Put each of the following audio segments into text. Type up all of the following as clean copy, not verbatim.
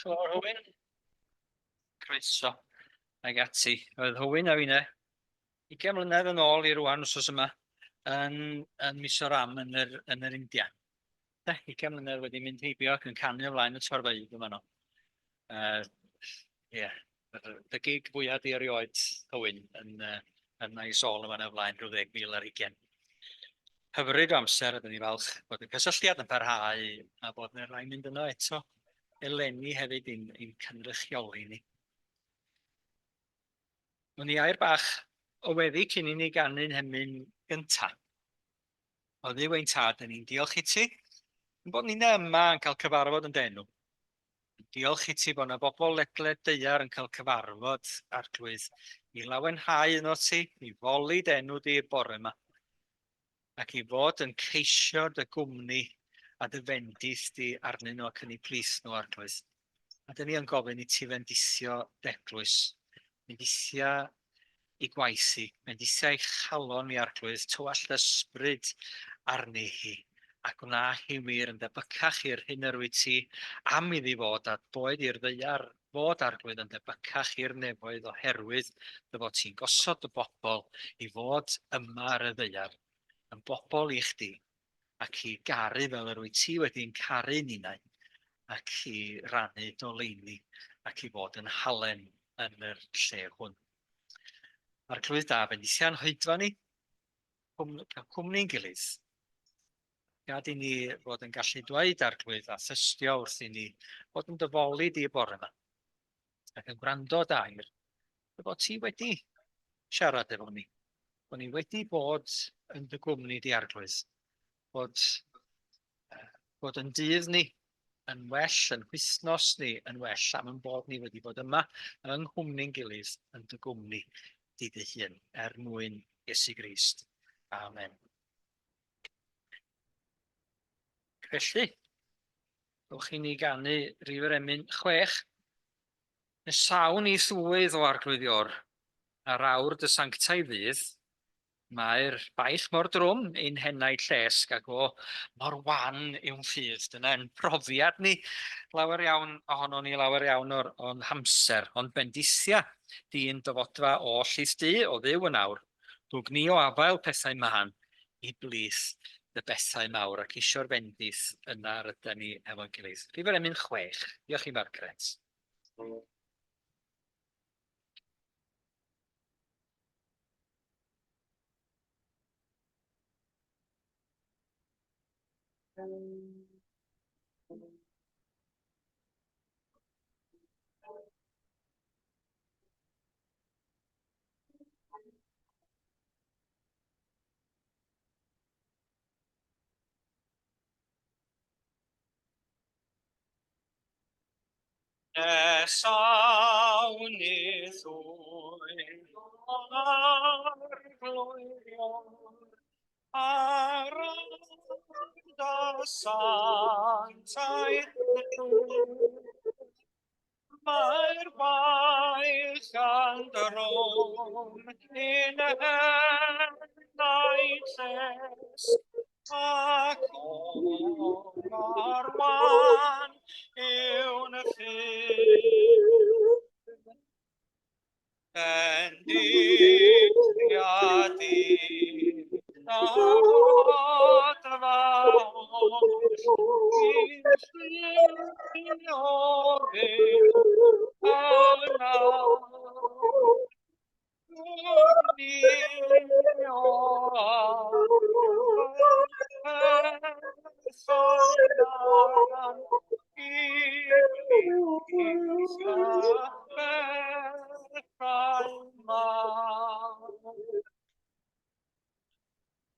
Helo Hywyn, croeso ag ati. Oedd Hywyn a finne 20 mlynedd yn ôl i rwan wsos yma yn mis o ram yn yr India. 20 mlynedd wedi mynd heibio ac yn canu o flaen y torfeydd yma no. Y gig fwyaf di erioed Hywyn yn ei sôl yma o flaen rhyw 10,000 ar 20. Hyfryd o amser, ydyn ni falch bod y cysylltiad yn parhau a bod yna rai mynd yno eto eleni hefyd i'n cynrychioli ni. O'n i air bach o weddi cyn i ni ganu'n hemyn gynta. O ddiw ein tad, ni'n diolch i ti. Yn bod ni'n yma yn cael cyfarfod yn denw. Diolch i ti bod yna bobl ledled deiar yn cael cyfarfod arglwydd i lawenhau yno ti, i foli denw di'r bore yma. Ac i fod yn ceisio dy gwmni a dy fendith di arnyn nhw ac yn eu plis nhw arglwydd. A dyn ni yn gofyn i ti fendithio deglwys, fendithio i gwaisi, fendithio i chalon ni arglwydd, tywall ysbryd arni hi, ac wna hi wir yn debycach i'r hyn yr wyt ti am iddi fod a boed i'r ddeiar fod arglwydd yn debycach i'r nefoedd oherwydd dy fod ti'n gosod y bobl i fod yma ar y ddeiar, yn bobl i chdi, ac i garu fel yr wyt ti wedi'n caru ninnau, ac i rannu doleini, ac i fod yn halen yn yr lle hwn. Arglwydd da, bendithiau'n hoedfa ni, cwmni'n gilydd. Gad i ni fod yn gallu dweud arglwydd a thystio wrth i ni fod yn dyfoli di bore yma. Ac yn gwrando dair, bod ti wedi siarad efo ni. Bod ni wedi bod yn dy gwmni di arglwydd. Bod yn dydd ni yn well, yn wythnos ni yn well am yn bod ni wedi bod yma yng nghwmni'n gilydd yn dy gwmni di dy hun mwyn Iesu Grist. Amen. Felly, rwch i ni ganu rif yr emyn 6. Nesawn i ddwydd o arglwyddior, ar awr dy sanctau fydd, mae'r baich mor drwm ein hennau llesg ac o mor wan yw'n ffydd. Dyna'n profiad ni lawer iawn ohono ni, lawer iawn o'n hamser, ond bendithia di'n dyfodfa o llys di o ddiw yn awr. Dwg ni o afael pethau mahan i blis dy bethau mawr ac isio'r bendith yna rydyn ni efo'n gilydd. Rif yr emyn 6. Diolch i Margaret. Nesawn i ddwy'n arglwyddion, ar dy sanctau fydd, mae'r baich yn drwm i'n hennau llesg, ac o'r wan yw'n ffydd. Bendithiad i'n ddodfa i'n llunio fydd yna. Ni o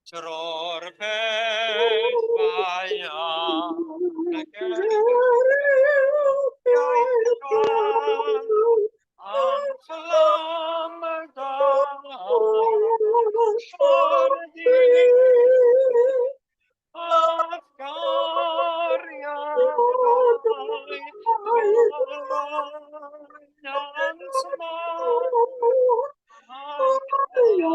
Tro'r pethau am y am fflam da llordi ac gariadau ffyniant mawr ac o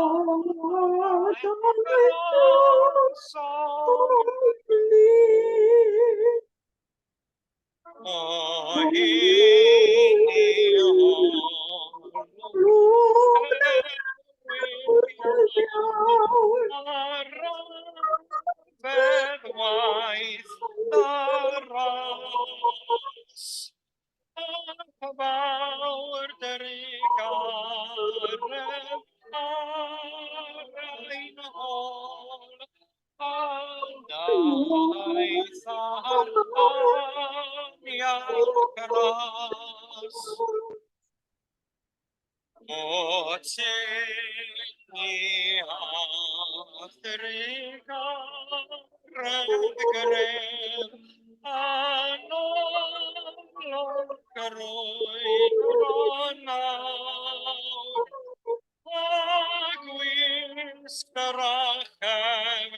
fawr dyrig aref ar ein hol, a naeth ar ania'r gras. O ti ni athrig aref gref, a nolog gyrwyr nawr, a gwisg yr acheb,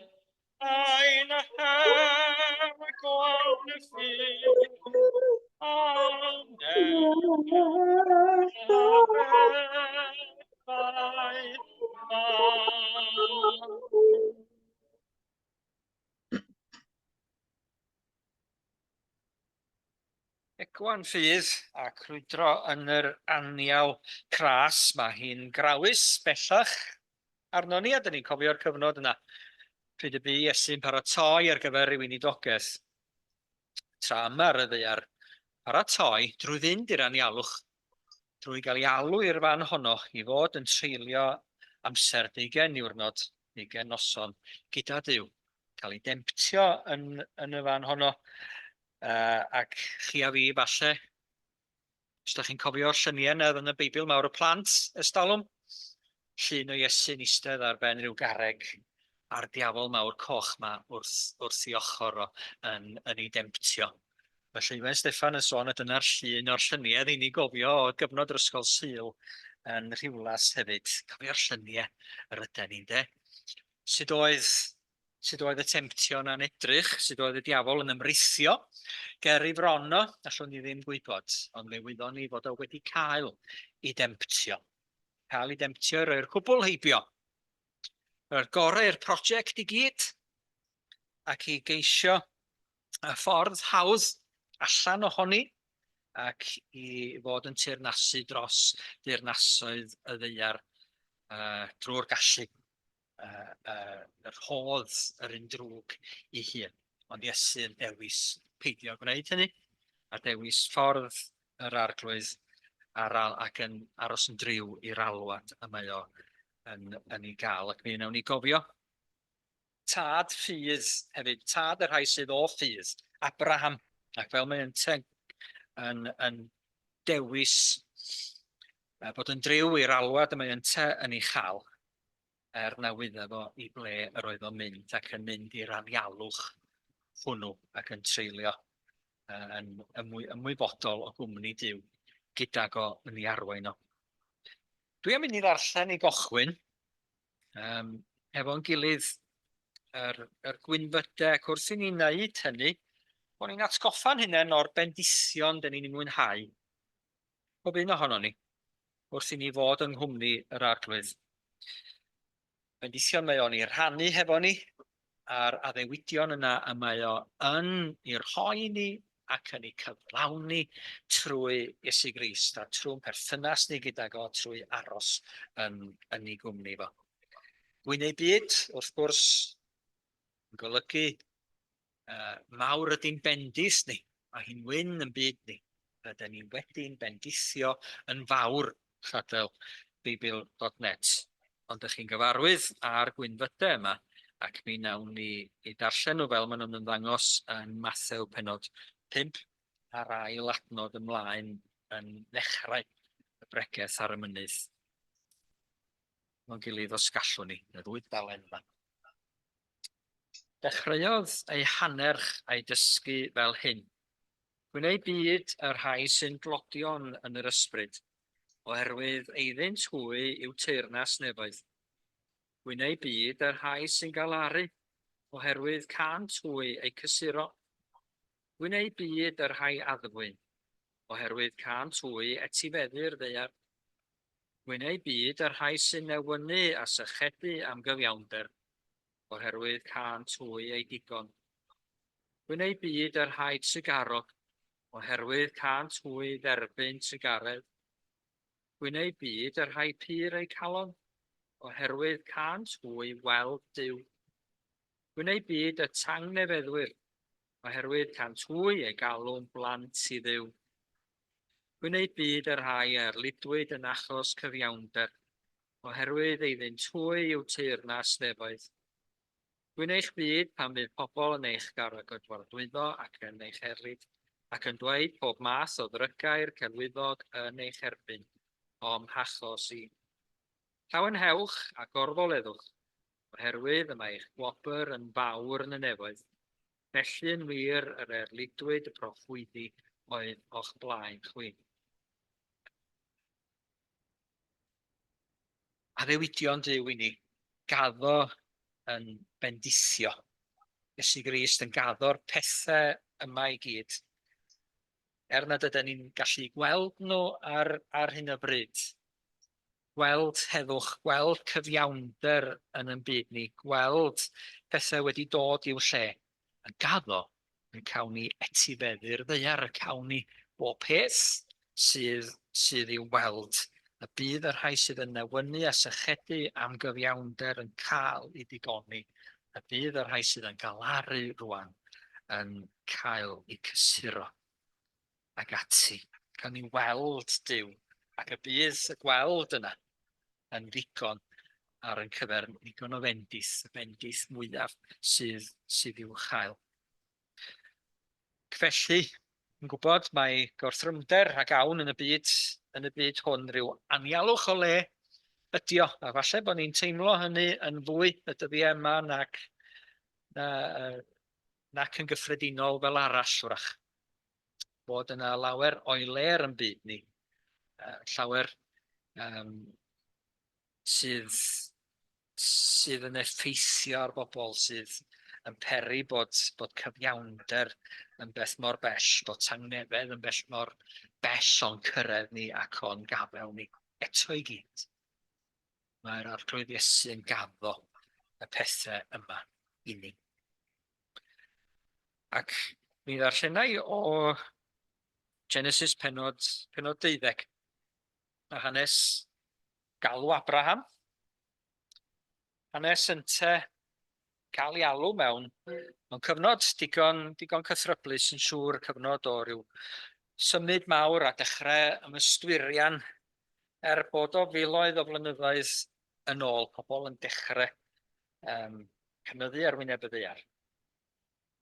ein heb gwan ffydd, a Egwan ffydd a crwydro yn yr aniaw cras, mae hi'n grawys bellach arno ni, a dyn ni'n cofio'r cyfnod yna. Pryd y bu Iesu'n paratoi ar gyfer ei weinidogaeth. Tra yma ar y ddaear, paratoi drwy fynd i'r anialwch, drwy gael ei alw i'r fan honno i fod yn treulio amser 20 niwrnod, 20 noson gyda Duw. Cael ei demptio yn y fan honno, ac chi a fi falle, os ydych chi'n cofio'r lluniau yna yn y Beibl Mawr y Plant, estalwm, llun o Iesu'n eistedd ar ben rhyw garreg a'r diafol mawr coch yma wrth ei ochr o yn ei demptio. Felly mae Steffan yn sôn a dyna'r llun o'r lluniau i ni gofio o gyfnod yr ysgol Sul yn Rhiwlas hefyd. Cofio'r lluniau yr ydyn ni, de? Sut oedd y temptio yna'n edrych, sut oedd y diafol yn ymrithio ger ei fron o, allwn ni ddim gwybod, ond fe wyddon ni fod o wedi cael ei demptio. Cael ei demptio i roi'r cwbl heibio. Yr gorau i'r prosiect i gyd, ac i geisio y ffordd hawdd allan ohoni, ac i fod yn teyrnasu dros deyrnasoedd y ddaear drwy'r gallu. Yr hodd yr un drwg i hun. Ond Iesu'n dewis peidio gwneud hynny, a dewis ffordd yr arglwydd ac yn aros yn driw i'r alwad y mae o yn ei gael. Ac mi wnawn ni gofio tad ffydd hefyd, tad yr rhai sydd o ffydd, Abraham, ac fel mae'n yn dewis bod yn driw i'r alwad y mae'n yn ei chael, wyddaf o i ble yr oedd o'n mynd ac yn mynd i'r anialwch hwnnw ac yn treulio yn ymwybodol o gwmni Duw gydag o yn ei arwain o. Dwi am mynd i ddarllen i gochwyn efo'n gilydd yr gwynfydau, ac wrth i ni'n wneud hynny, bod ni'n atgoffa'n hunain o'r bendision dyn ni'n mwynhau pob un ohono ni wrth i ni fod yng nghwmni yr arglwydd. Bendision mae o'n i rhannu hefo ni a'r addewidion yna y mae o yn i'r rhoi ni ac yn ei cyflawni trwy Iesu Grist a trwy'n perthynas ni gydag o trwy aros yn ei gwmni fo. Dwi'n ei byd, wrth gwrs, yn golygu mawr ydy'n bendis ni, a hi'n wyn yn byd ni. Rydyn ni wedi'n bendithio yn fawr, chadel Beibl.net. Ond ydych chi'n gyfarwydd ar gwynfydau yma, ac mi wnawn ni darllen nhw fel maen nhw'n ymddangos yn Mathew pennod 5 a'r ail adnod ymlaen yn ddechrau y bregaeth ar y mynydd. Mae'n gilydd os gallwn ni, y ddwy dalen yma. Dechreuodd ei hanerch a'i dysgu fel hyn. Gwneud byd yr rhai sy'n glodion yn yr ysbryd, oherwydd eiddynt hwy yw teyrnas nefoedd. Gwneud byd yr rhai sy'n galaru, oherwydd cant hwy eu cysuro. Gwneud byd yr rhai addwyn, oherwydd cant hwy etifeddu'r ddaear. Gwneud byd yr rhai sy'n newynu a sychedu am gyfiawnder, oherwydd cant hwy ei digon. Gwneud byd yr rhai sigarog, oherwydd cant hwy dderbyn sigaredd. Gwneud byd yr rhai pyr eu calon, oherwydd cant hwy weld Duw. Gwneud byd y tangnefeddwyr, oherwydd cant hwy ei galw'n blant i Dduw. Gwneud byd yr rhai a arludwyd yn achos cyfiawnder, oherwydd iddynt hwy yw teyrnas nefoedd. Gwneud eich byd pan bydd pobl yn eich gydwardwyddo ac yn eich herlyd, ac yn dweud pob math o ddrygair celwyddog yn eich erbyn, o'm hachos i. Llawenhewch a gorfoleddwch, oherwydd y mae eich gwobr yn fawr yn y nefoedd. Felly yn wir yr erludwyd y proffwyddi oedd o'ch blaen chwi. A ddewidion Duw i ni, gaddo yn bendithio. Iesu Grist yn gaddo'r pethau yma i gyd. Nad ydyn ni'n gallu gweld nhw ar hyn o bryd. Gweld heddwch, gweld cyfiawnder yn ein byd ni, gweld pethau wedi dod i'w lle. Yn gaddo, yn cael ni etifeddu'r ddaear, yn cael ni bob peth sydd i'w weld. Y bydd y rhai sydd yn newynu a sychedu am gyfiawnder yn cael ei digoni. Y bydd y rhai sydd yn galaru rwan yn cael ei cysuro ag ati. Cael ni weld Duw ac y bydd y gweld yna yn ddigon ar yn cyfer ddigon o fendith, y bendith mwyaf sydd i'w chael. Felly, yn gwybod mae gwrthrymder ag awn yn y byd hwn rhyw anialwch o le ydi o, a falle bod ni'n teimlo hynny yn fwy y dyddiau yma nac yn gyffredinol fel arall wrach. Bod yna lawer o'i ler yn byd ni, llawer sydd yn effeithio ar bobl, sydd yn peri bod cyfiawnder yn beth mor bell, bod tangnefedd yn bell mor bell o'n cyrraedd ni ac o'n gafel ni. Eto i gyd, mae'r arglwydd Iesu yn gaddo y pethau yma i ni. Ac mi ddarllenau o Genesis penod 12, a hanes galw Abraham, hanes ynte cael ei alw mewn cyfnod digon cythryblus yn siŵr, cyfnod o ryw symud mawr a dechrau ymystwirian bod o filoedd o flynyddoedd yn ôl, pobl yn dechrau cynyddu ar wyneb y ddaear.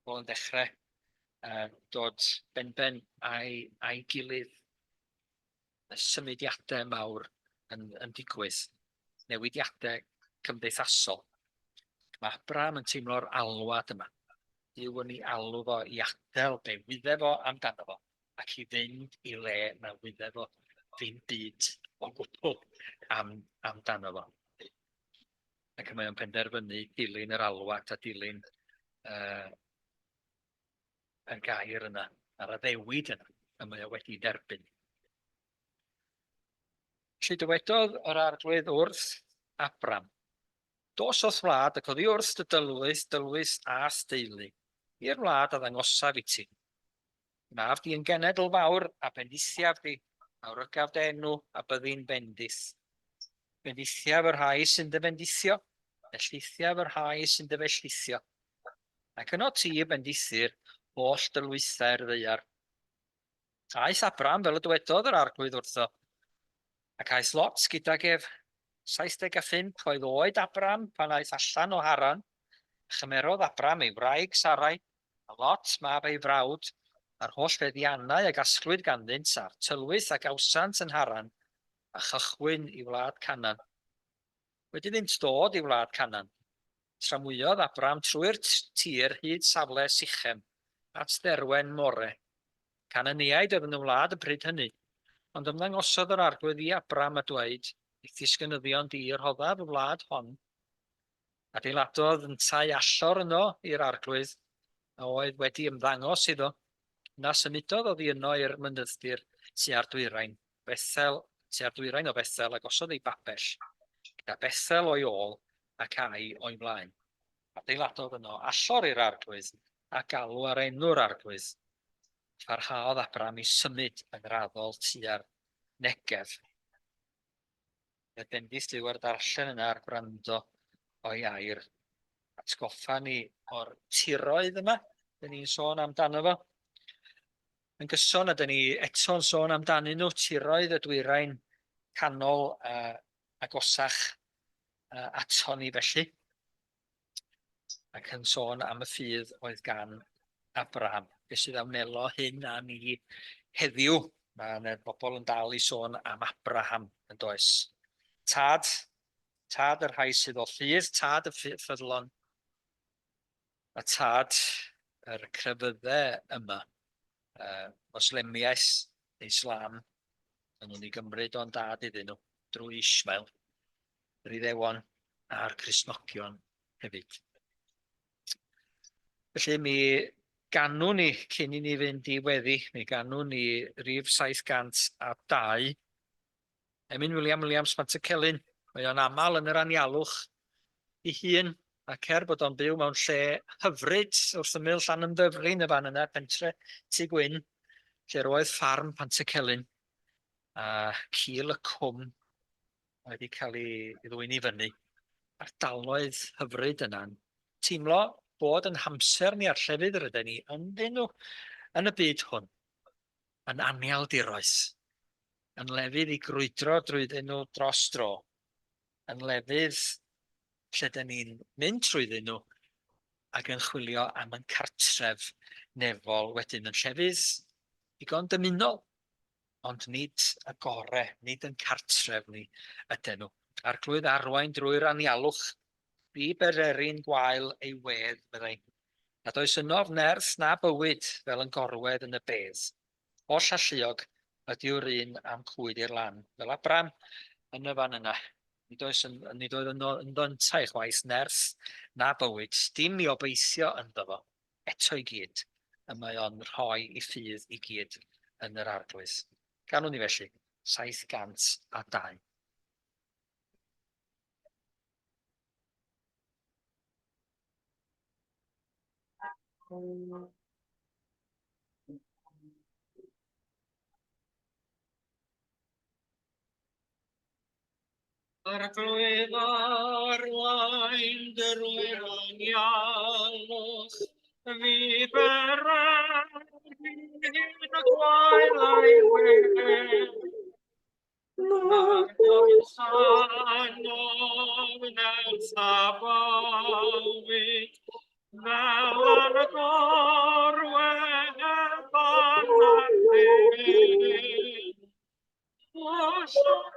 Pobl yn dechrau dod ben a'i gilydd, y symudiadau mawr yn digwydd, newidiadau cymdeithasol. Mae Abraham yn teimlo'r alwad yma. Dyw yn ei alw fo i adael be wyddef o amdano fo, ac i fynd i le na wyddef o ddim byd o gwbl amdano fo. Ac mae o'n penderfynu dilyn yr alwad a dilyn y gair yna, a'r addewid yna, a mae o wedi derbyn. Felly dywedodd yr arglwydd wrth Abram, dos o'th wlad ac oddi wrth dy dylwys a steulu, i'r wlad a ddangosaf i ti. Naf di yn genedl fawr a bendithiaf di, a wrygaf dy enw a byddi'n bendith. Bendithiaf yr rhai sy'n dy bendithio, bellithiaf yr rhai sy'n dy bellithio. Ac yno ti bendithir holl dylwythau'r ddaear. Aeth Abram fel y dywedodd yr arglwydd wrtho, ac aeth Lot gydag ef 75 oedd oed Abram pan aeth allan o Haran. Chymerodd Abram ei wraig Sarai, a Lot mab ei frawd, a'r holl feddiannau a gasglwyd ganddynt a'r tylwyth a gawsant yn Haran, a chychwyn i wlad Canan. Wedi ddynt dod i wlad Canan, tramwyodd Abram trwy'r tir hyd safle Sichem, at dderwen More. Cananiaid oedd yn y wlad y bryd hynny, ond ymddangosodd yr arglwydd i Abram a dweud, eith ddisgynyddion di rhoddaf y wlad hon. Adeiladodd yn tai allor yno i'r arglwydd, a oedd wedi ymddangos iddo. Na symudodd oddi yno i'r mynydddir tua'r dwyrain o Bethel a gosodd ei babell, gyda Bethel o'i ôl ac ai o'i flaen. Adeiladodd yno allor i'r arglwydd a galw ar enw'r arglwydd. Parhaodd Abram i symud yn raddol tua'r Negef. Y bendith Duw ar darllen yna ar gwrando o'i air. Atgoffa ni o'r tiroedd yma, dyn ni'n sôn amdano fo. Yn gyson, a dyn ni eto'n sôn amdanyn nhw, tiroedd y dwyrain canol agosach ato ni felly, ac yn sôn am y ffydd oedd gan Abraham. Fe sydd awnelo hyn a ni heddiw, mae bobl yn dal i sôn am Abraham yn does. Tad yr rhai sydd o ffydd, tad y ffyddlon, a tad yr crefyddau yma. Moslemiaeth, Islam, yn nhw'n ei gymryd o'n dad iddyn nhw, drwy Ismael, yr Iddewon a'r Cristnogion hefyd. Felly mi ganwn ni, cyn i ni fynd i weddi, mi ganwn ni rif 702, Emyn Williams Pantycelyn. Mae o'n aml yn yr anialwch ei hun, ac bod o'n byw mewn lle hyfryd wrth ymyl Llanymddyfrin y fan yna, pentre Tŷ Gwyn, lle roedd ffarm Pantycelyn, a Cul y Cwm wedi cael ei ddwy'n i fyny. Ardaloedd hyfryd yna'n teimlo bod yn hamser ni ar llefydd yr ydyn ni ynddyn nhw yn y byd hwn, yn anialdiroes, yn lefydd i grwydro drwyddyn nhw dros dro, yn lefydd lle dyn ni'n mynd trwyddyn nhw ac yn chwilio am yn cartref nefol wedyn yn llefydd digon dymunol, ond nid y gore, nid yn cartref ni ydyn nhw. Arglwydd arwain drwy'r anialwch, bu bererin gwael ei wedd, byddai. Nad oes ynof nerth na bywyd fel yn gorwedd yn y bedd. Oll alluog ydy'r un am cwyd i'r lan, fel Abram yn y fan yna. Nid oedd yn ddontai chwaith nerth na bywyd, dim i obeithio ynddo fo, eto i gyd, y mae o'n rhoi i ffydd i gyd yn yr arglwydd. Ganwn ni felly, 702. Arglwydd arwain drwy'r anialwch, fi bererin y gwael ei wedd. Nad oes anodd nes a bywyd, fel yn y gorwedd fan arfer.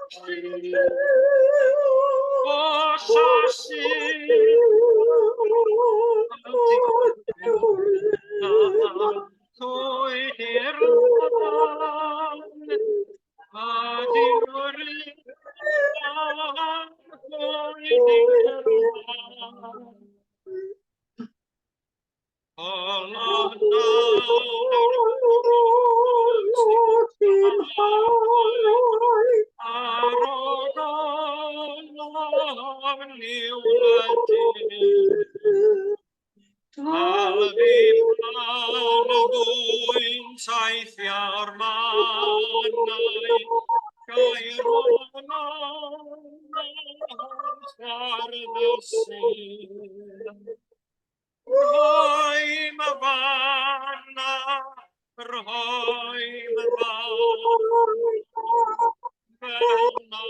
Taith iawr mannau, gair o'n ar ddysyn. Rhoi my fanna, rhoi my fanna, fel na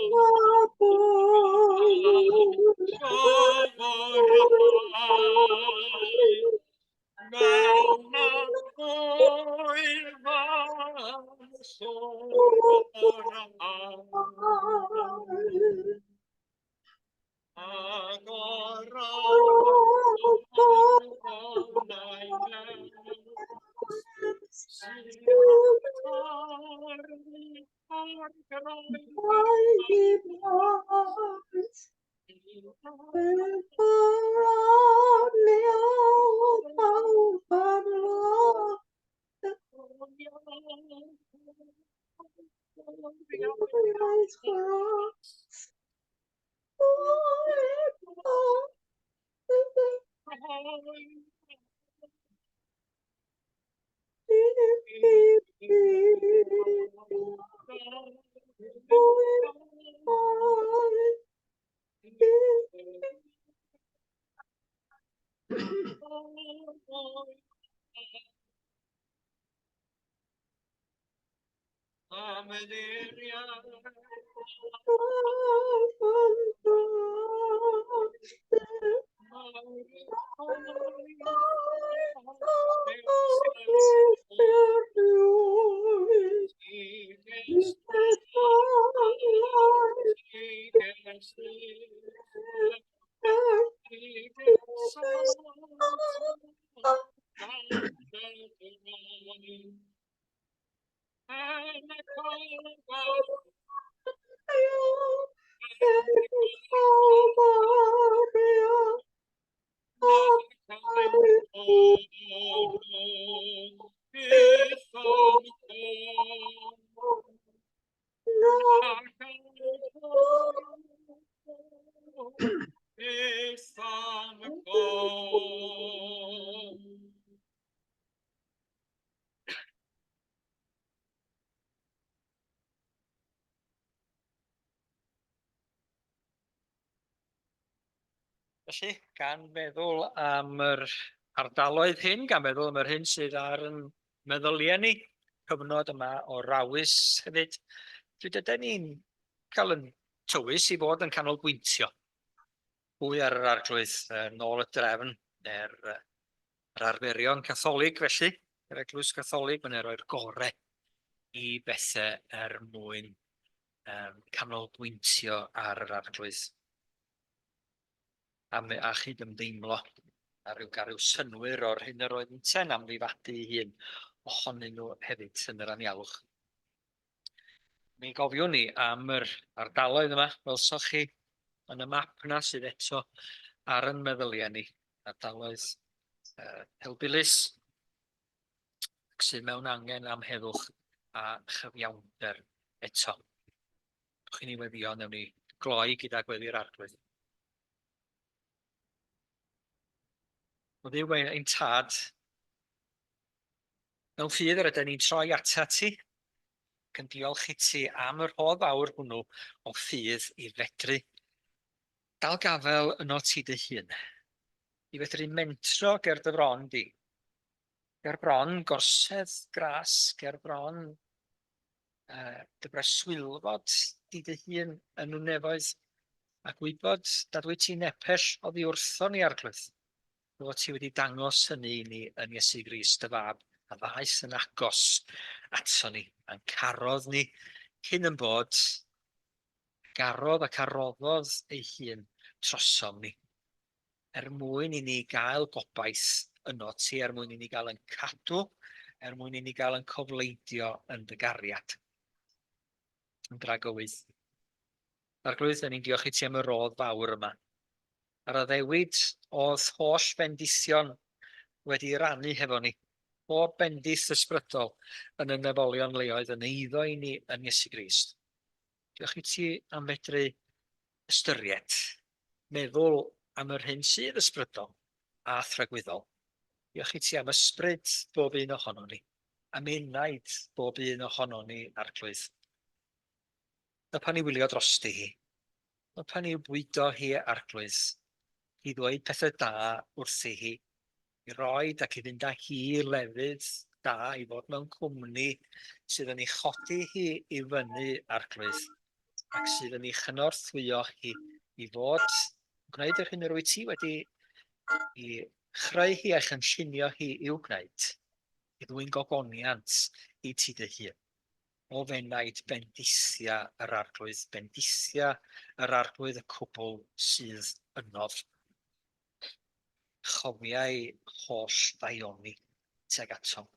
Felly, gan feddwl am yr ardaloedd hyn, gan feddwl am yr hyn sydd ar yn meddyliau ni, cyfnod yma o rawys hefyd, dydyn ni'n cael yn tywys i fod yn canolbwyntio fwy ar yr arglwydd nôl y drefn neu'r yr arferion Catholig felly, yr eglwys Catholig, mae'n rhoi'r gorau i bethau mwyn canolbwyntio ar yr arglwydd. A chydymdeimlo gael rhyw synwyr o'r hyn yr oedd yn ten am ddifadu hun ohonyn nhw hefyd yn yr anialwch. Mi gofiwn ni am yr ardaloedd yma, fel soch chi yn y map yna sydd eto ar yn meddyliau ni. Ardaloedd helbulus sydd mewn angen am heddwch a chyfiawnder eto. Chi'n ei weddio, newn ni gloi gyda gweddi'r arglwydd. O ddiw ein tad, mewn ffydd yr ydyn ni'n troi ata ti, ac yn diolch i ti am yr hodd fawr hwnnw o ffydd i fedru dal gafel yno ti dy hun. I fedru mentro ger dy fron di. Ger bron gorsedd gras, ger bron dy breswylfod di dy hun yn y nefoedd, ac wybod dadwy ti'n nepell oddi wrthon ni arglwydd. Fod ti wedi dangos hynny i ni yn Iesu Grist y fab, a faes yn agos ato ni, a'n carodd ni cyn yn bod, garodd ac arroddodd ei hun trosom ni, mwyn i ni gael gobaith yno ti, mwyn i ni gael yn cadw, mwyn i ni gael yn cofleidio yn dy gariad. Yn dragywydd. Arglwydd, ni'n diolch i ti am y rodd fawr yma. Ar y ddewyd oedd holl bendision wedi rannu hefo ni. Bob bendith ysbrydol yn y nefolion leoedd yn eiddo i ni yn Iesu Grist. Diolch i ti am fedru ystyried, meddwl am yr hyn sydd ysbrydol a thragwyddol. Diolch i ti am ysbryd bob un ohono ni, am enaid bob un ohono ni arglwydd. Na pan i wylio drosti hi, na pan i bwydo hi arglwydd, i ddweud pethau da wrthi hi, i roed ac i fynd â hi i'r lefydd da, i fod mewn cwmni sydd yn ei chodi hi i fyny arglwydd, ac sydd yn ei chynorthwyo hi i fod, gwneud yr hyn yr wyt ti wedi i chreu hi a chynllunio hi i'w gwneud, i ddwy'n gogoniant i ti dy hun. O fenaid bendithia yr arglwydd, bendithia yr arglwydd y cwbl sydd ynof. Chofiau holl ddaioni teg atom.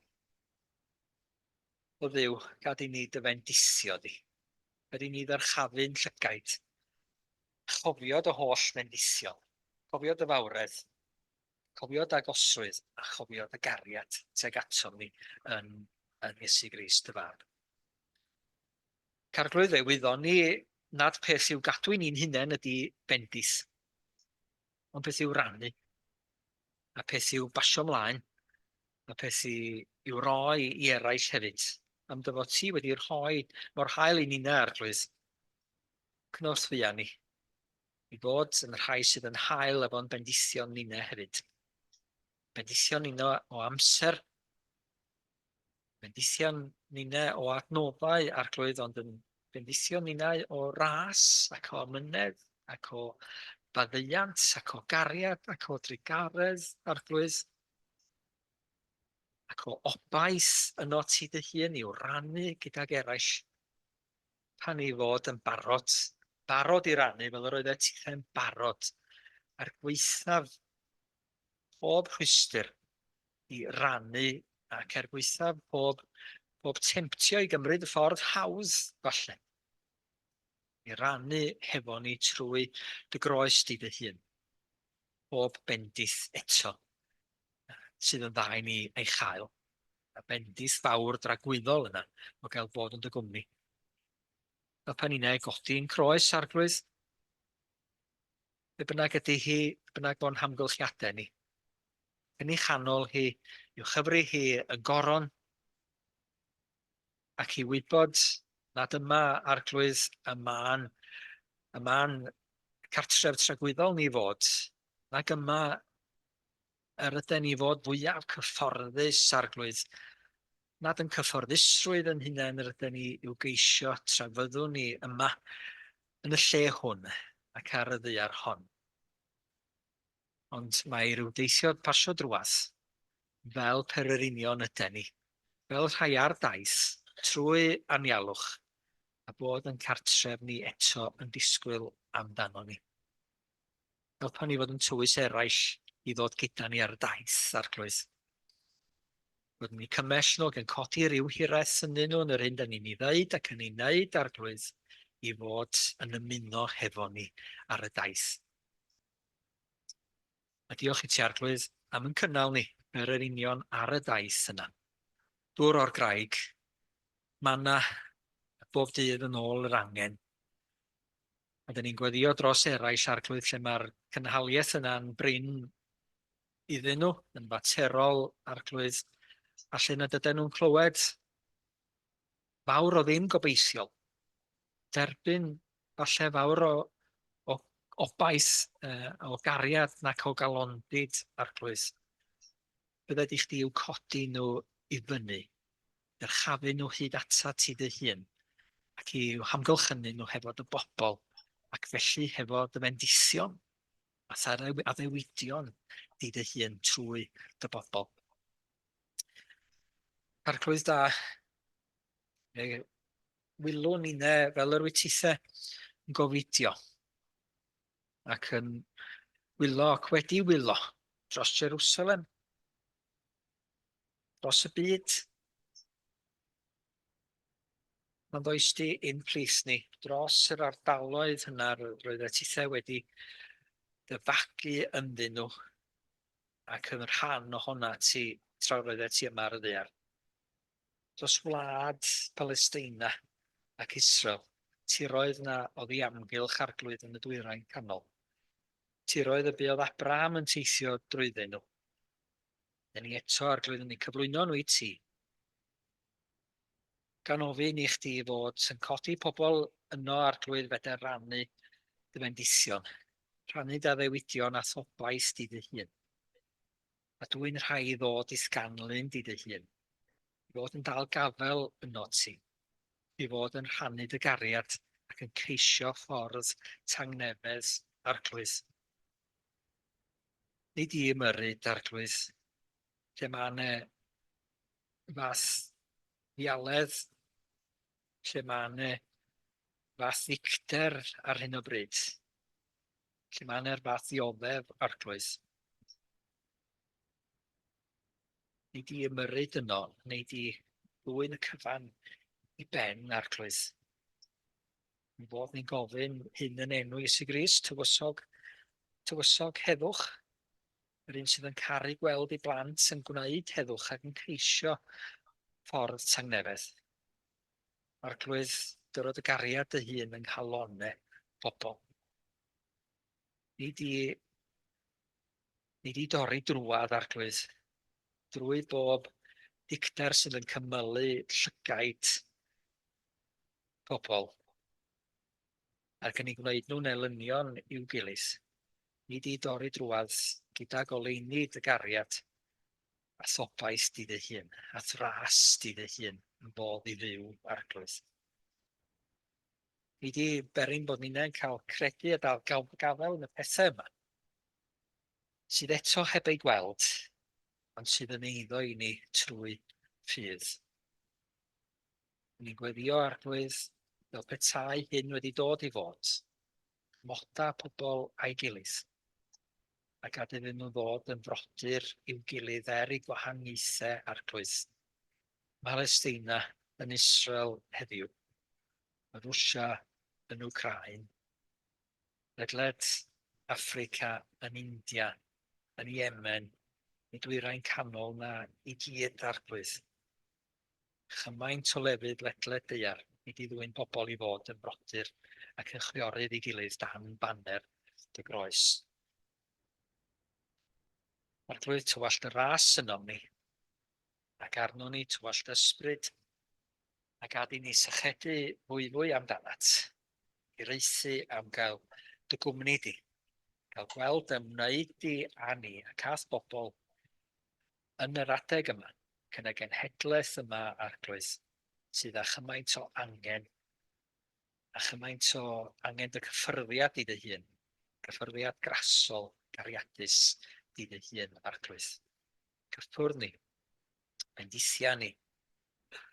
O Dduw, gad i ni dy fendithio di. Gad i ni ddyrchafu'n llygaid. Chofio dy holl fendithio. Cofio dy fawredd. Cofio dy agosrwydd a chofio dy gariad teg atom ni yn Iesu Grist y fab. Carglwydd e wyddon ni nad peth i'w gadw ni'n hunain ydi bendith. Ond peth i'w rannu. A peth i'w basio mlaen, a peth i'w roi i eraill hefyd. Am dyfod ti wedi rhoi mor hael i ni'n arglwydd. Cnorth fia ni. I fod yn rhai sydd yn hael efo'n bendithion ni'n hefyd. Bendithion ni'n o amser, Bendithion ninnau o adnoddau arglwydd, ond yn bendithion ninnau o ras, ac o mynedd, ac o baddeuant, ac o gariad, ac o drigaredd arglwydd, ac o obaith yno ti dy hun i'w rannu gydag eraill, pan i fod yn barod i rannu, fel yr oedd e ti'n barod ar gweithaf pob rhwystyr i rannu ac er gweithaf pob temtio i gymryd y ffordd hawdd falle. I rannu hefo ni trwy dy groes di dy hun. Pob bendith eto sydd yn dda i ni ei chael. A bendith fawr dragwyddol yna o gael bod yn dy gwmni. A pan ni'n ei godi'n croes arglwydd, be bynnag ydy hi, bynnag bo'n hamgylchiadau ni. Yn ei chanol hi, i'w chyfru hi y goron, ac i wybod nad yma arglwydd y ma'n cartref tragwyddol ni fod, nag yma yr ydyn ni fod fwyaf cyfforddus arglwydd, nad yn cyfforddusrwydd yn hunain yr ydyn ni i'w geisio tra fyddwn ni yma yn y lle hwn ac ar y ddaear hon. Ond mae rhyw deithiad pasio drwas fel pererinion ydyn ni, fel rhai ar daith trwy anialwch a bod yn cartref ni eto yn disgwyl amdano ni. Fel pan ni fod yn tywys eraill i ddod gyda ni ar daith arglwydd. Byddwn ni cymell nhw gan codi rhyw hiraeth ynyn nhw yn yr hyn da ni'n ei ddeud ac yn ei wneud arglwydd i fod yn ymuno hefo ni ar y daith. A diolch i ti arglwydd am yn cynnal ni yr union ar y daith yna. Dŵr o'r graig, manna bob dydd yn ôl yr angen. A dyn ni'n gweddio dros eraill arglwydd lle mae'r cynhaliaeth yna'n brin iddyn nhw, yn faterol arglwydd, a lle nad ydyn nhw'n clywed fawr o ddim gobeithiol. Derbyn falle fawr o obaith, o gariad nac o galondid arglwydd. Bydde di chdi i'w codi nhw i fyny, dyrchafu nhw hyd ata ti dy hun, ac i'w hamgylchynu nhw hefo dy bobl, ac felly hefo dy bendithion, a addewidion di dy hun trwy dy bobl. Arglwydd da, wilwn ni fel yr wytithau yn gofidio, ac yn wylo ac wedi wylo dros Jerusalem, dros y byd. Mae'n does di un plith ni dros yr ardaloedd hynna roedd y tithau wedi dyfagu ynddyn nhw ac yn rhan o honna ti tra roedd ti yma ar y ddaear. Dros wlad Palestina ac Israel, tiroedd na oedd i amgylch arglwydd yn y dwyrain canol. Tiroedd y buodd Abraham yn teithio drwyddyn nhw. Dyn ni eto arglwydd yn ei cyflwyno nhw i ti. Gan ofyn i chdi fod yn codi pobl yno arglwydd feder rannu dy bendithion, rhannu dy addewidion a thobaith di dy hun. A dwi'n rhai i ddod i sganlyn di dy hun, i fod yn dal gafel yno ti, i fod yn rhannu dy gariad ac yn ceisio ffordd tangnefedd arglwydd. Nid i ymyrryd arglwydd, lle mae yna fath ialedd, lle mae yna fath ddicter ar hyn o bryd, lle mae yna'r fath ddioddef arglwydd. Nid i ymyrryd yno, nid i ddwy'n y cyfan i ben arglwydd. Mi fod ni'n gofyn hyn yn enw Iesu Grist, tywysog heddwch, yr un sydd yn caru gweld ei blant yn gwneud heddwch ac yn ceisio ffordd tangnefedd. Arglwydd, dyrod y gariad dy hun yng nghalonau pobl. Nid i dorri drwad arglwydd, drwy bob dicter sydd yn cymylu llygaid pobl, ac yn ei gwneud nhw'n elynion i'w gilydd. Nid i dorri drwad gyda goleuni dy gariad, a thobais di dy hun, a thras di dy hun yn bodd i ddiw arglwydd. Ni di berin bod ni'n cael credu a gafel yn y pethau yma, sydd eto heb ei gweld, ond sydd yn eiddo i ni trwy ffydd. Ni'n gweddio arglwydd fel petai hyn wedi dod i fod, moda pobl a'i gilydd, ac ad iddyn nhw ddod yn frodyr i'w gilydd i gwahaniaethau arglwydd. Palestina yn Israel heddiw, y Rwsia yn Wcrain, ledled Affrica yn India, yn Yemen, nid dwyrain canol na i gyd arglwydd. Chymaint o lefydd ledled daear, nid i ddwy'n pobl i fod yn brodyr ac yn chwiorydd i gilydd dan banner dy groes. Arglwydd tywallt y ras ynom ni, ac arno ni tywallt ysbryd, ac ad i ni sychedu fwy amdanat, i reithi am gael dy gwmni di, gael gweld ymwneud di a ni ac ath bobl yn yr adeg yma, cyn y genhedlaeth yma arglwydd, sydd â chymaint o angen, a chymaint o angen dy cyffyrddiad i dy hun, cyffyrddiad grasol, gariadus i dy hun arglwydd. Cyffwrdd ni, bendithia ni,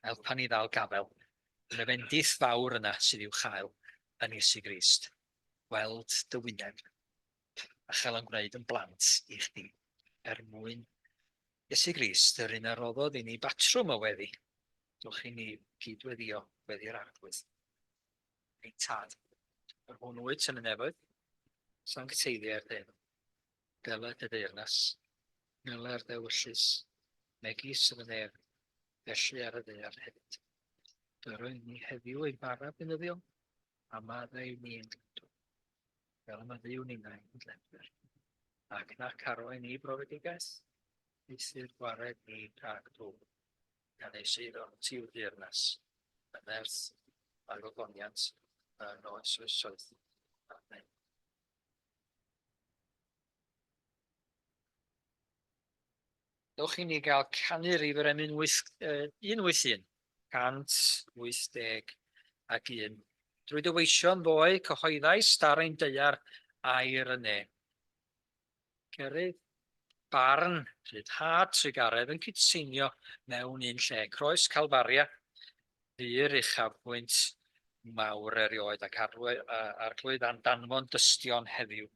helpa ni ddal gafel, yn y bendith fawr yna sydd i'w chael yn Iesu Grist. Weld dy wyneb, a chael yn gwneud yn blant i chdi, mwyn Iesu Grist, yr un a roddodd i ni batrwm o weddi. Dwch i ni gydweddio weddi'r arglwydd. Ein tad, yr hwn wyt yn y nefoedd, sancteiddiau'r dyn, deled y deyrnas, nyler dewyllus, megis yn y nef, felly ar y ddeir hefyd. Dyrwy'n ni heddiw ei bara bynyddiol, a maddau ni yn gledw, fel yma ddiw ni'n ein ledfer. Ac nac arwain ni brofedigaeth, eithir gwared ni rhag dŵr, gan eisir o'n tiw deyrnas, yn erth a gogoniant yn oes oesoedd. Amen. Dewch i ni gael canu'r ifr emyn 181, 181. Drwy dyweisio'n ddoe cyhoeddais dar ein deiar a'r y ne. Gerydd barn, rhydhad trigaredd yn cydseinio mewn un lle. Croes Calfaria, ddyr uchafbwynt mawr erioed ac arglwydd danfon dystion heddiw,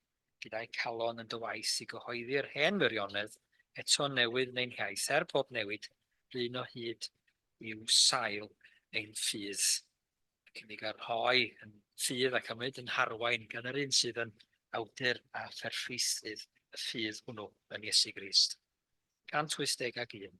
gyda'i calon yn dywaith i gyhoeddi'r hen wirionedd, eto newydd neu'n hiaith, pob newid, rhan o hyd i'w sail ein ffydd. Ac i ni gael rhoi yn ffydd ac ymwyd yn harwain gan yr un sydd yn awdur a pherffeithydd y ffydd hwnnw yn Iesu Grist. 181.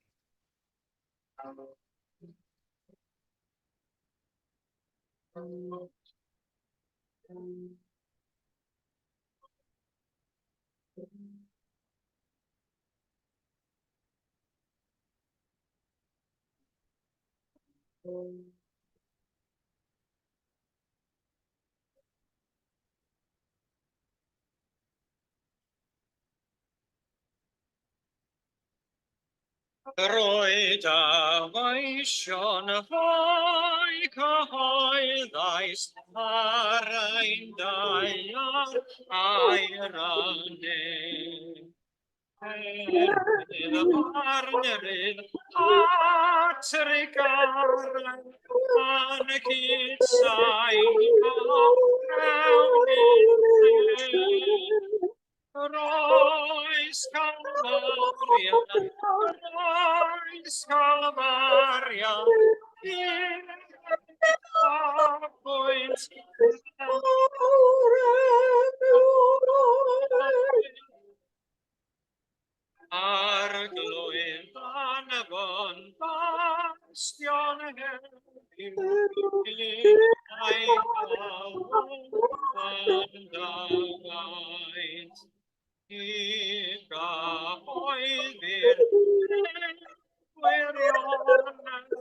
Roedd a weision fwy cyhoeddais ar ein daiar a'i rannu. Erydd barnerydd at yr egarau yn y cydsain mewn i'n Roes Calfaria, Roes Calfaria, i'r pwynt arglwydd anfon bastion heddiw, a'i galon yn dawaid. I gyhoeddi'r wirionedd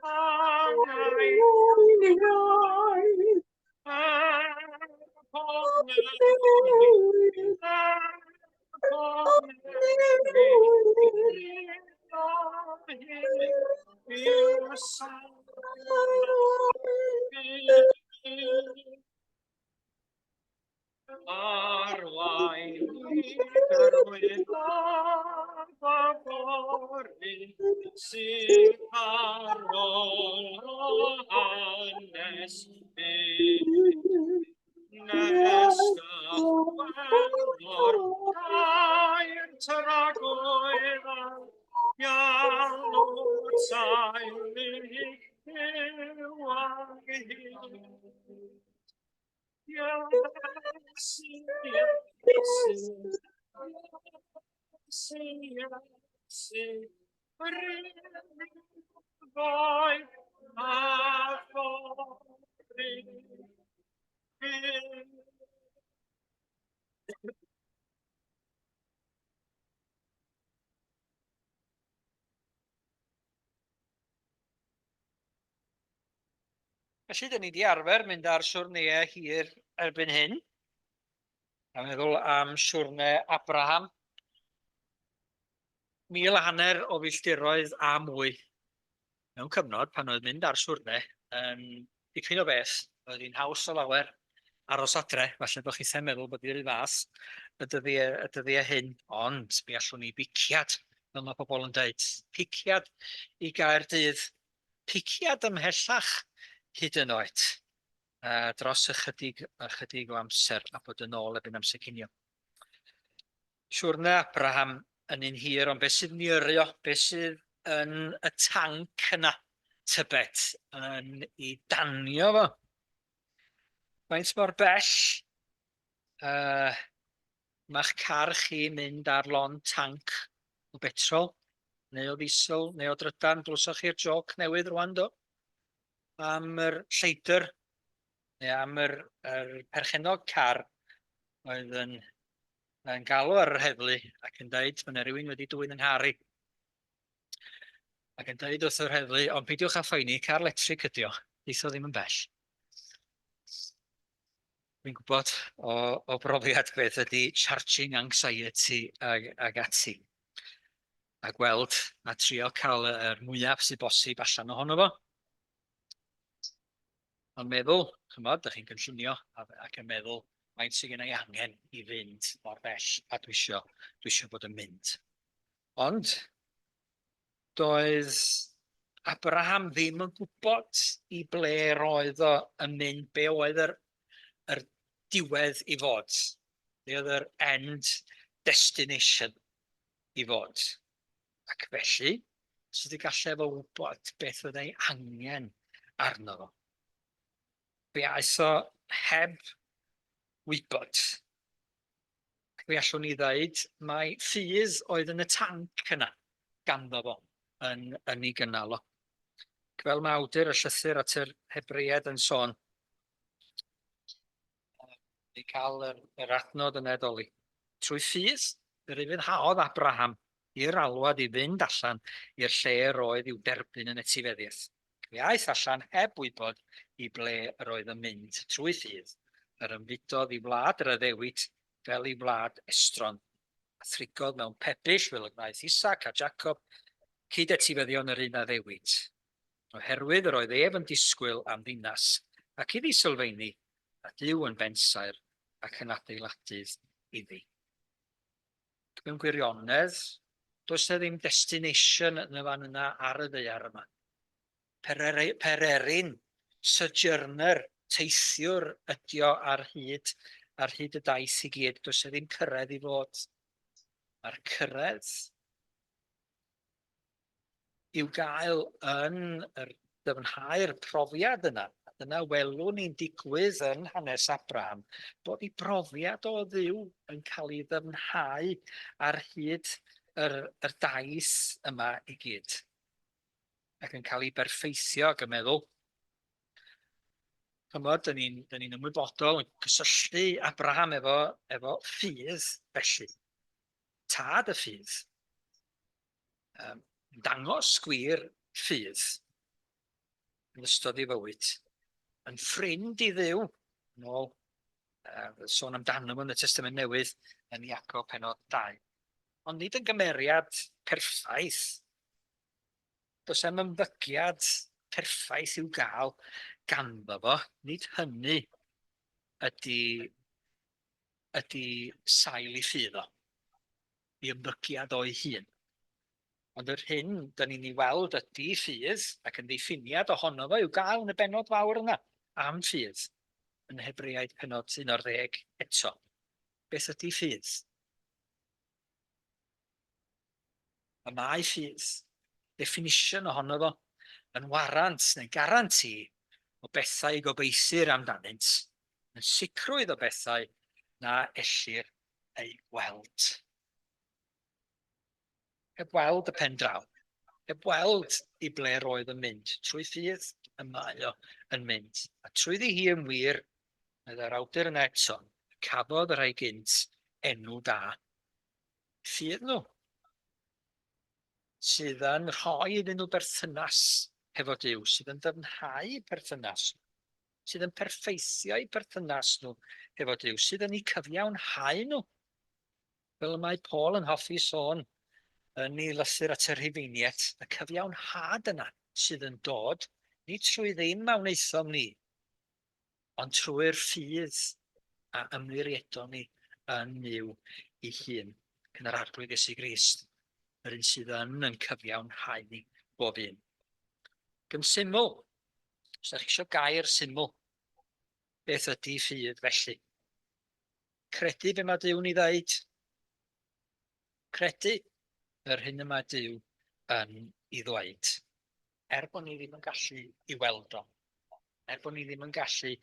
a Arwain gyrwydd a fori sy'n arol hanes nesaf welor cael tragoedd Ialw taelu Felly, dyn ni wedi arfer mynd ar siwrneau hir erbyn hyn. A meddwl am siwrne Abraham. 1,500 o filltiroedd a mwy. Mewn cyfnod pan oedd mynd ar siwrne yn dipyn o beth. Oedd hi'n haws o lawer aros adre. Falle bod chi'n meddwl bod hi'n fas y dyddiau hyn. Ond mi allwn ni biciad, fel mae pobl yn dweud. Piciad i Gaerdydd. Piciad ymhellach hyd yn oed. Dros ychydig o amser a bod yn ôl ebyn amser cinio. Siwrne Abraham yn un hir, ond beth sydd yn yrrio, beth sydd yn y tanc yna tybed yn ei danio fo. Faint mor bell ma'ch car chi mynd ar lon tanc o betrol, neu o ddiesel, neu o drydan, dlwsoch chi'r joc newydd rwan do? Am yr lleidr, neu am yr perchenog car oedd yn galw ar yr heddlu ac yn dweud mae rhywun wedi dwyn yn nghar i. Ac yn dweud wrth yr heddlu, ond peidiwch â phoeni, car electric ydi o, deitho ddim yn bell. Dwi'n gwybod o brofiad beth ydy charging anxiety ag ati. A gweld a trio cael yr mwyaf sydd bosib allan ohono fo. Ond meddwl, chymod, ydych chi'n cynllunio ac yn meddwl, mae'n sydd gen i angen i fynd mor bell a dwi isio bod yn mynd. Ond, doedd Abraham ddim yn gwybod i ble roedd o yn mynd, be oedd yr diwedd i fod. Be oedd yr end destination i fod. Ac felly, sydd wedi gallu efo wybod beth oedd ei angen arno fo. Fe aeth o heb wybod. Fe allwn ni ddweud mae ffydd oedd yn y tanc yna ganddo fo yn ei gynnal o. Fel mae awdur y llythyr at yr Hebreaid yn sôn, i cael yr adnod yn edoli. Trwy ffydd, yr ryddhaodd Abraham i'r alwad i fynd allan i'r lle roedd i'w derbyn yn etifeddiaeth. Fe aeth allan heb wybod i ble yr oedd yn mynd trwy ffydd, yr ymfudodd i wlad yr addewid fel i wlad estron, a thrigodd mewn pebyll fel y gwnaeth Isaac a Jacob, cyd etifeddion yr un addewid. Oherwydd yr oedd ef yn disgwyl am ddinas, ac iddi sylfaeni, a Duw yn bensaer ac yn adeiladydd iddi. Mewn gwirionedd, does na ddim destination yn y fan yna ar y ddaear yma. Pererin, sojourner, teithiwr ydi o ar hyd y daith i gyd. Does na ddim cyrraedd i fod. Mae'r cyrraedd i'w gael yn dyfnhau'r profiad yna. Dyna welwn ni'n digwydd yn hanes Abraham, bod ei brofiad o Dduw yn cael ei ddyfnhau ar hyd yr daith yma i gyd. Ac yn cael ei berffeithio ac yn meddwl. Chymod, dyn ni'n ymwybodol yn cysylltu Abraham efo ffydd felly. Tad y ffydd. Dangos gwir ffydd yn ystod ei fywyd. Yn ffrind i Dduw, nôl, sôn amdano yn y Testament Newydd yn Iacob pennod 2. Ond nid yn gymeriad perffaith. Does am ymddygiad perffaith i'w gael ganddo fo. Nid hynny ydy sail i ffydd o, i ymddygiad o'i hun. Ond yr hyn dyn ni'n ei weld ydy ffydd, ac yn ddiffiniad ohono fo i'w gael yn y benod fawr yna am ffydd, yn Hebreaid penod 11 eto. Beth ydy ffydd? Y mae ffydd, definition ohono fo, yn warant neu garanti o bethau i gobeithir amdanynt, yn sicrwydd o bethau na ellir ei weld. Heb weld y pen draw, heb weld i ble roedd yn mynd, trwy ffydd y mae o yn mynd. A trwyddi hi yn wir, oedd yr awdur yn eto, cafodd yr ei gynt enw da. Ffydd nhw, sydd yn rhoi iddyn nhw berthynas hefo Duw, sydd yn dyfnhau perthynas, sydd yn perffeithio eu perthynas nhw hefo Duw, sydd yn eu cyfiawnhau nhw. Fel y mae Paul yn hoffi sôn yn ei lythyr at yr Rhufeiniaid, y cyfiawnhad yna sydd yn dod, nid trwy ddim mewn eithom ni, ond trwy'r ffydd a ymwiriadon ni yn Nuw ei hun, yn yr arglwydd Iesu Grist, yr un sydd yn cyfiawnhau ni bob un. Gym syml, os ydych chi eisiau gair syml, beth ydy ffydd felly? Credu be mae Duw'n ei ddeud. Credu yr hyn y mae Duw yn ei ddweud. Bod ni ddim yn gallu ei weld o. Bod ni ddim yn gallu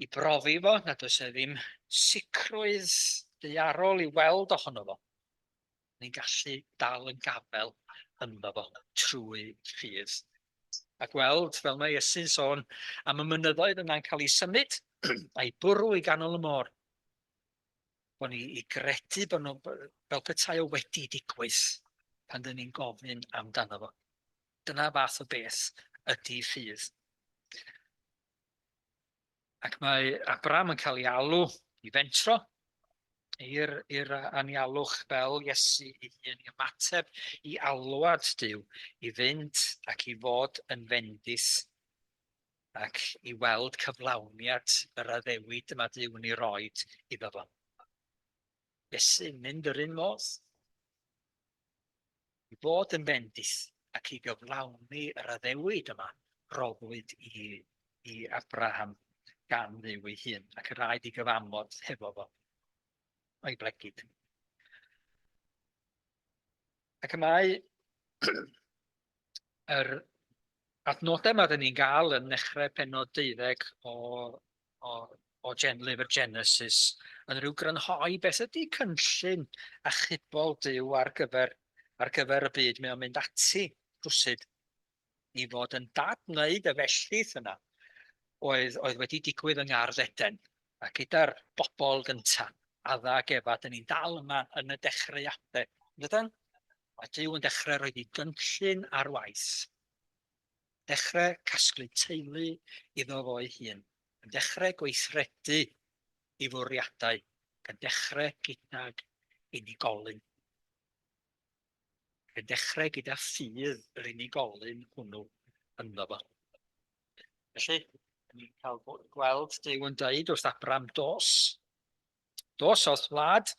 i brofi fo, nad oes e ddim sicrwydd daearol i weld ohono fo. Ni'n gallu dal yn gafel ynddo fo trwy ffydd. A gweld, fel mae Iesu'n sôn, am y mynyddoedd yna'n cael ei symud a'i bwrw i ganol y môr. Bod ni i gredu bod nhw fel petai o wedi digwydd pan dyn ni'n gofyn amdano fo. Dyna fath o beth ydy ffydd. Ac mae Abraham yn cael ei alw i fentro i'r anialwch fel Iesu ei hun, i ymateb i alwad Duw, i fynd ac i fod yn fendith ac i weld cyflawniad yr addewid yma Duw yn ei roed iddo fo. Iesu'n mynd yr un modd, i fod yn fendith ac i gyflawni yr addewid yma roddwyd i Abraham gan Dduw ei hun, ac y rhaid i gyfamod hefo fo o'i blegyd. Ac y mae yr adnodau yma dyn ni'n gael yn dechrau penod 12 o lyfr Genesis yn rhyw grynhoi beth ydy cynllun achubol Duw ar gyfer y byd. Mae o'n mynd ati rwsyd i fod yn dadwneud y felltith yna oedd wedi digwydd yng Ngardd Eden. A gyda'r bobl gyntaf, Adda ac Efa, dyn ni'n dal yma yn y dechreuadau. Ydyn? Mae Duw yn dechrau roedd ei gynllun ar waith. Dechrau casglu teulu iddo fo ei hun. Yn dechrau gweithredu i fwriadau. Yn dechrau gydag unigolyn. Yn dechrau gyda ffydd yr unigolyn hwnnw ynddo fo. Felly, ni'n cael gweld Duw yn dweud wrth Abraham dos oedd wlad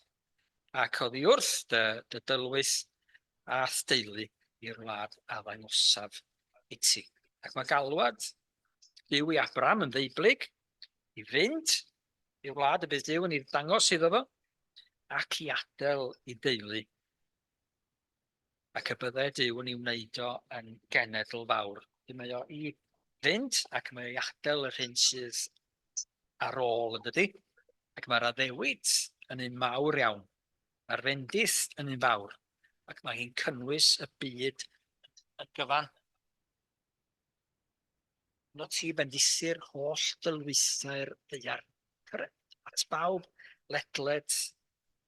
ac oddi wrth dy dylwys a theulu i'r wlad a ddangosaf i ti. Ac mae galwad Duw i Abraham yn ddeiblyg i fynd i'r wlad y bydd Duw yn ei ddangos iddo fo ac i adael i deulu. Ac y byddai Duw yn ei wneud o yn genedl fawr. Mae o i fynd ac mae ei adael yr hyn sydd ar ôl yn dydi. Ac mae'r addewid yn un mawr iawn. Mae'r fendith yn un fawr. Ac mae hi'n cynnwys y byd yn gyfan. No ti bendithu'r holl dylwythau'r ddaear. At bawb ledled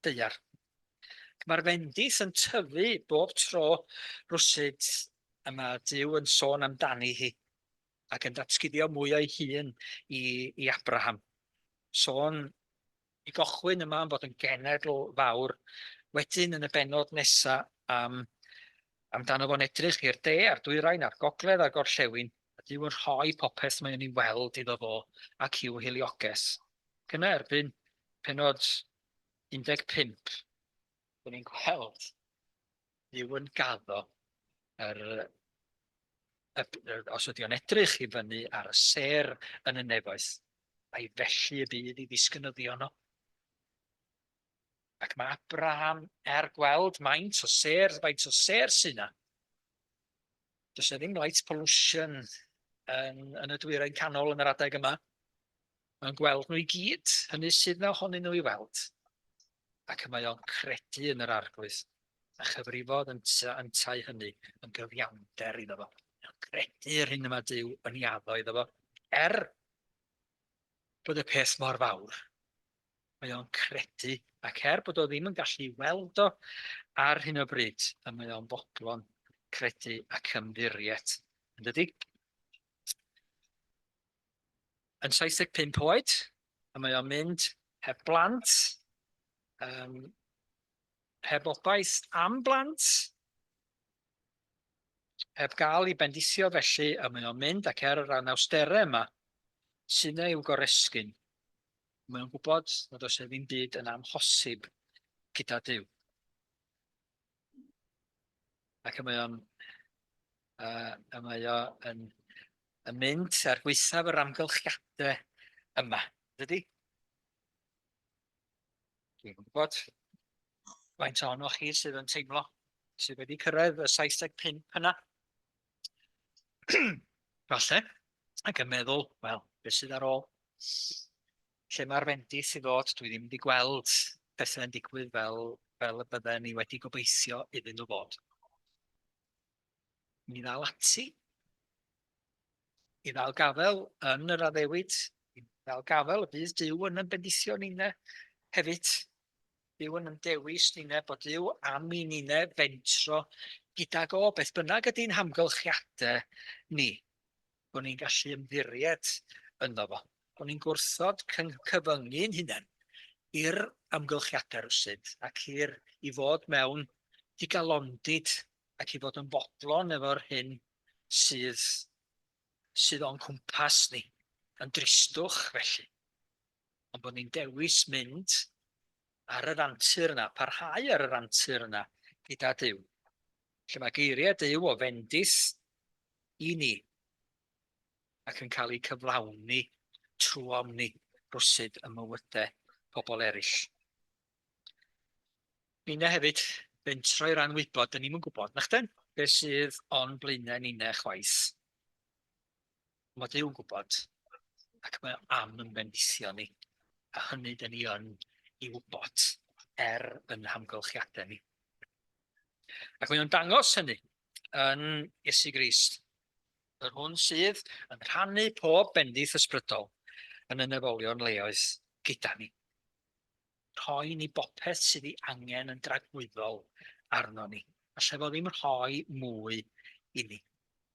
ddaear. Mae'r fendith yn tyfu bob tro rwsyd y mae Duw yn sôn amdani hi ac yn datguddio mwy o'i hun i Abraham. Sôn i gochwyn yma yn fod yn genedl fawr, wedyn yn y benod nesaf am Amdano fo'n edrych i'r de, a'r dwyrain, a'r gogledd, a'r gorllewin, a Duw yn rhoi popeth mae yn ei weld iddo fo ac i'w hilioges. Cyna erbyn penod 15, bod ni'n gweld Duw yn gaddo yr, os ydy o'n edrych i fyny ar y ser yn y nefoes, a'i felly y byd i ddisgynyddio no. Ac mae Abraham gweld faint o ser sy'n na. Does e ddim light pollution yn y dwyrain canol yn yr adeg yma. Mae'n gweld nhw i gyd, hynny sydd na ohonyn nhw i weld. Ac mae o'n credu yn yr arglwydd. A chyfrifodd yn tai hynny yn gyfiawnder iddo fo. Mae'n credu'r hyn yma Duw yn iaddo iddo fo. Bod y peth mor fawr, mae o'n credu, ac bod o ddim yn gallu weld o ar hyn o bryd, a mae o'n bodlon credu ac ymddiried. Ynddi? Yn 75 oed, a mae o'n mynd heb blant, heb obaith am blant, heb gael ei bendithio felly, a mae o'n mynd ac yr anawsterau yma, sy'n i'w goresgyn. Mae o'n gwybod nad oes e ddim byd yn amhosib gyda Duw. Ac mae o'n mynd ar gweithaf yr amgylchiadau yma. Dydy? Dwi'n gwybod faint ohonoch chi sydd yn teimlo sydd wedi cyrraedd y 75 yna. Falle, ac yn meddwl, wel, beth sydd ar ôl? Lle mae'r fendith i ddod, dwi ddim wedi gweld bethau'n digwydd fel y bydden ni wedi gobeithio iddyn nhw fod. Mi ddal ati, i ddal gafel yn yr addewid, i ddal gafel y bydd Duw yn bendithio ni'ne hefyd. Duw yn dewis ni'ne bod Duw am i ni'ne fentro gydag o beth bynnag ydy'n hamgylchiadau ni. Bod ni'n gallu ymddiried ynddo fo. Bod ni'n gwrthod cyfyngu'n hunain i'r amgylchiadau rwsyd ac i fod mewn digalondid ac i fod yn bodlon efo'r hyn sydd o'n cwmpas ni, yn dristwch felly. Ond bod ni'n dewis mynd ar yr antur yna, parhau ar yr antur yna gyda Duw. Lle mae geiriau Duw o fendith i ni ac yn cael ei cyflawni trwom ni rwsyd y mywydau pobl eraill. Ni'na hefyd, fentro i'r anwybod, dyn ni'n gwybod, nachden, beth sydd o'n blaenau ni'na chwaith. Mae Duw'n gwybod, ac mae am yn bendithio ni, a hynny dyn ni yn i wybod yn hamgylchiadau ni. Ac mae o'n dangos hynny yn Iesu Grist, yr hwn sydd yn rhannu pob bendith ysbrydol yn y nefolion leoedd gyda ni. Rhoi ni bopeth sydd ei angen yn dragwyddol arno ni. A lle fo ddim rhoi mwy i ni.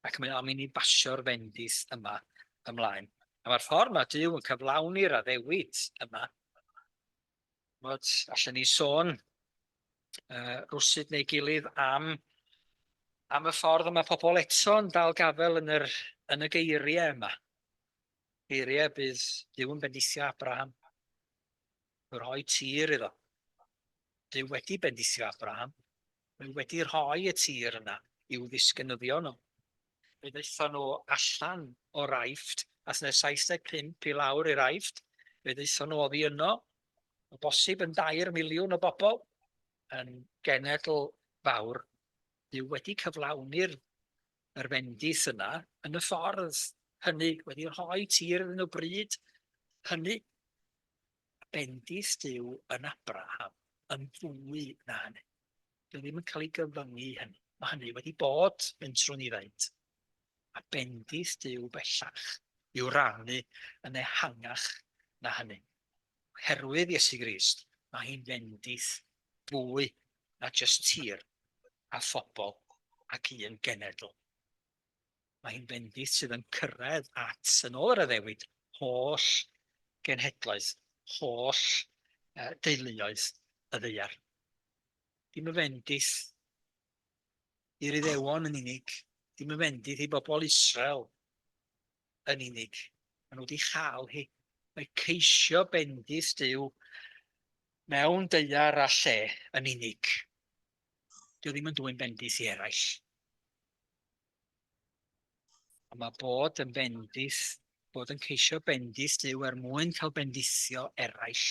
Ac mae am i ni basio'r bendith yma ymlaen. A mae'r ffordd mae Duw yn cyflawni'r addewid yma. Allen ni sôn rwsyd neu gilydd am y ffordd yma pobl eto'n dal gafel yn y geiriau yma. Geiriau bydd Duw yn bendithio Abraham. Rhoi tir iddo. Duw wedi bendithio Abraham. Mae wedi rhoi y tir yna i'w ddisgynyddio nhw. Fe ddeithon nhw allan o Raifft, a sy'n 75 i lawr i Raifft. Fe ddeithon nhw oddi yno, o bosib yn 2,000,000 o bobl, yn genedl fawr. Duw wedi cyflawni'r bendith yna yn y ffordd hynny, wedi rhoi tir iddyn nhw bryd hynny. Bendith Duw yn Abraham yn fwy na hynny. Dyw ddim yn cael ei gyfyngu hynny. Mae hynny wedi bod yn trwy'n i ddeud. A bendith Duw bellach i'w rannu yn ehangach na hynny. Herwydd Iesu Grist, mae hi'n bendith fwy na just tir a phobl ac un genedl. Mae hi'n bendith sydd yn cyrraedd at yn ôl yr addewid holl genhedlaeth, holl deuluoedd y ddaear. Dim y bendith i'r Iddewon yn unig, dim yn bendith i bobl Israel yn unig. Maen nhw wedi chael hi. Mae ceisio bendith Duw mewn deiar a lle yn unig. Dyw ddim yn dwy'n bendith i eraill. A mae bod yn bendith, bod yn ceisio bendith Duw mwyn cael bendithio eraill.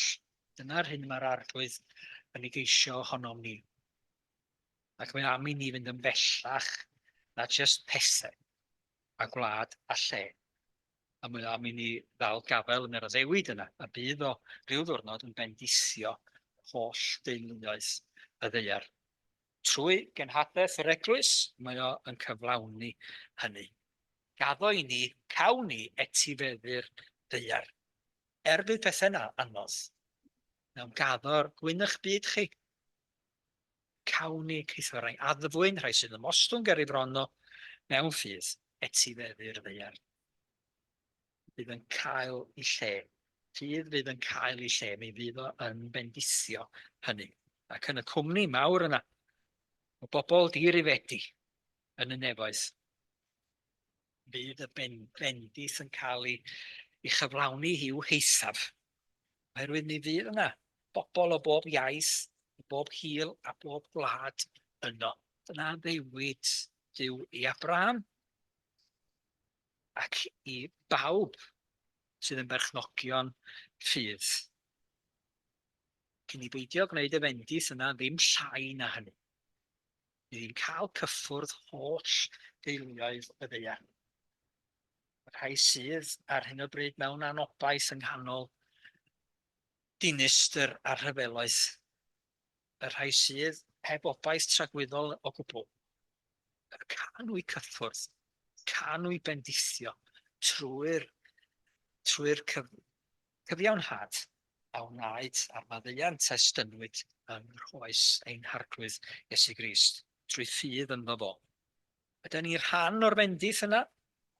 Dyna'r hyn mae'r arglwydd yn ei geisio ohonom ni. Ac mae am i ni fynd yn bellach na just pesau a gwlad a lle. A mae am i ni ddal gafel yn yr addewid yna. A bydd o rhyw ddwrnod yn bendithio holl deuluoedd y ddeiar. Trwy genhadaeth yr eglwys, mae o yn cyflawni hynny. Gaddo i ni, cawn ni etifeddu'r ddeiar. Bydd pethau'n anodd. Mewn gaddo'r gwynnych byd chi. Cawn ni ceithio rai addfwyn, rhai sydd yn mostwn ger i frono, mewn ffydd etifeddu'r ddeiar. Bydd yn cael ei lle. Ffydd fydd yn cael ei lle, mi fydd o yn bendithio hynny. Ac yn y cwmni mawr yna, o bobl dirifedi yn y nefoedd, bydd y bendith yn cael ei chyflawni hiw heithaf. Oherwydd mi fydd yna bobl o bob iaith, o bob hil a bob gwlad yno. Dyna ddewid Duw i Abraham ac i bawb sydd yn berchnogion ffydd. Cyn i beidio gwneud y bendith yna ddim llai na hynny. Bydd hi'n cael cyffwrdd holl deuluoedd y ddaear. Rhai sydd ar hyn o bryd mewn anobaith yng nghanol dinistr a rhyfeloedd. Y rhai sydd heb obaith tragwyddol o gwbl. Can nhw cyffwrdd, can nhw bendithio trwy'r cyfiawnhad a wnaed a'r maddeuant estynwyd yn rhoes ein harglwydd Iesu Grist trwy ffydd ynddo fo. Ydyn ni rhan o'r bendith yna?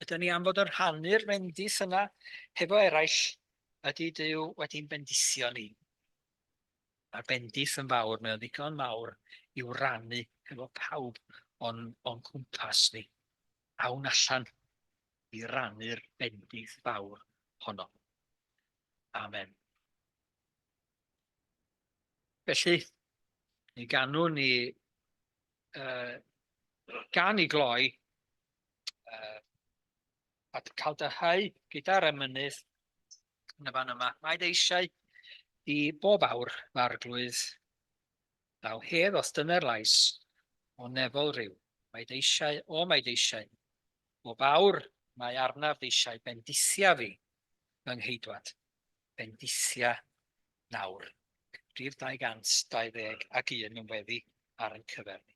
Ydyn ni am fod yn rhannu'r bendith yna hefo eraill? Ydy Duw wedi'n bendithio ni? Mae'r bendith yn fawr, mae'n ddigon mawr i'w rannu efo pawb o'n cwmpas ni. Awn allan i rannu'r bendith fawr honno. Amen. Felly, ni ganwn ni gan i gloi a cael dyhau gyda'r emynydd yn y fan yma. Mae eisiau i bob awr farglwydd daw hedd os dyna'r lais o nefol ryw. Mae eisiau bob awr mae arnaf eisiau bendithia fi yng ngheidwad. Bendithia nawr. Rhif 221 yn weddi ar ein cyfer ni.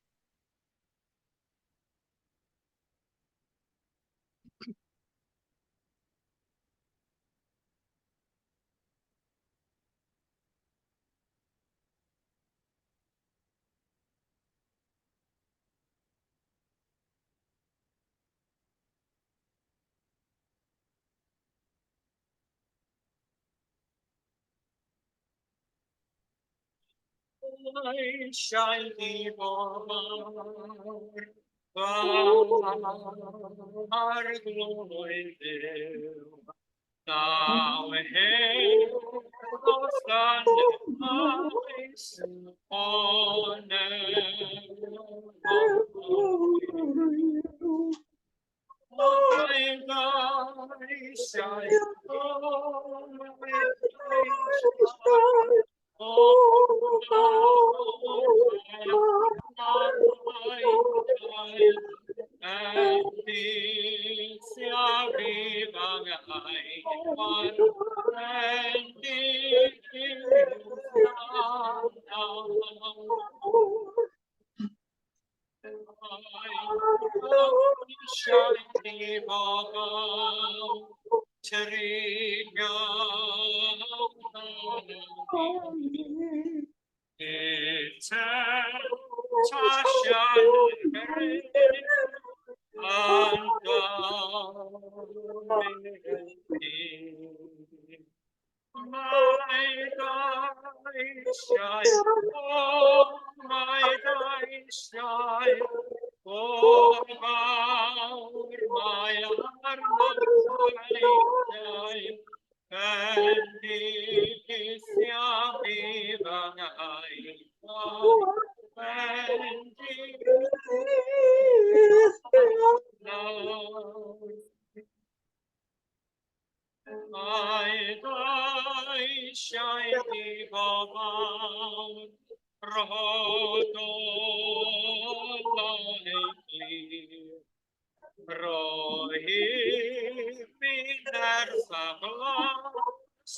Eisiau di bob ar glwydd Duw, daw hedd os gan ymais o nefol. O fawr mae arnaf blaenau, bendith iawn i fy nghael. Bendith nawr. Mae eisiau i gofal, rhodol ei glir. Roi mi nerth a glas,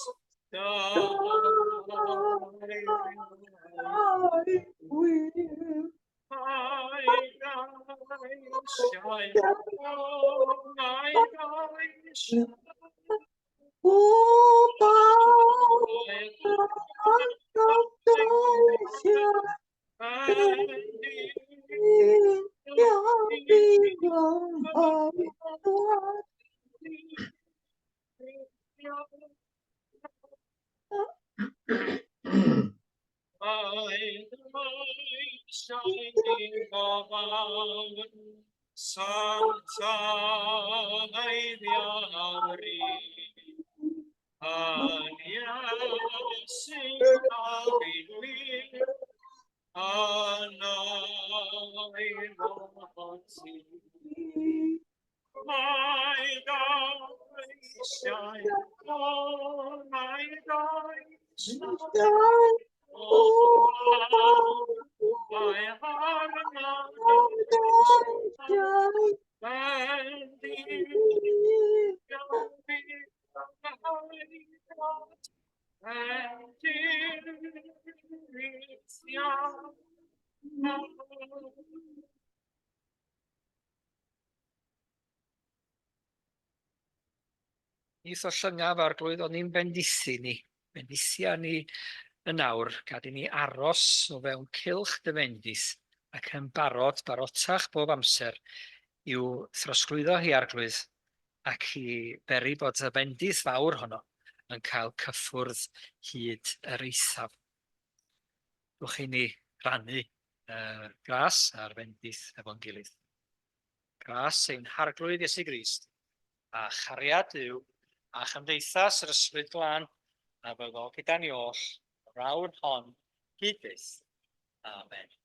Sancta Eidiari, Agnesin Avili, Anaimoti, my Nith o llygaf ar glwydd o'n ni'n bendisi ni. Bendisia ni y nawr, gad i ni aros o fewn cylch dy fendis ac yn barotach bob amser i'w throsglwyddo hi arglwydd ac i beri bod y bendith fawr honno yn cael cyffwrdd hyd yr eithaf. Gwch chi ni rannu gras a'r bendith efo'n gilydd. Gras ein harglwydd Iesu Grist a chariad Duw a chymdeithas yr ysbryd glân a fyddol gyda ni oll rawr hon hyd byth. Amen.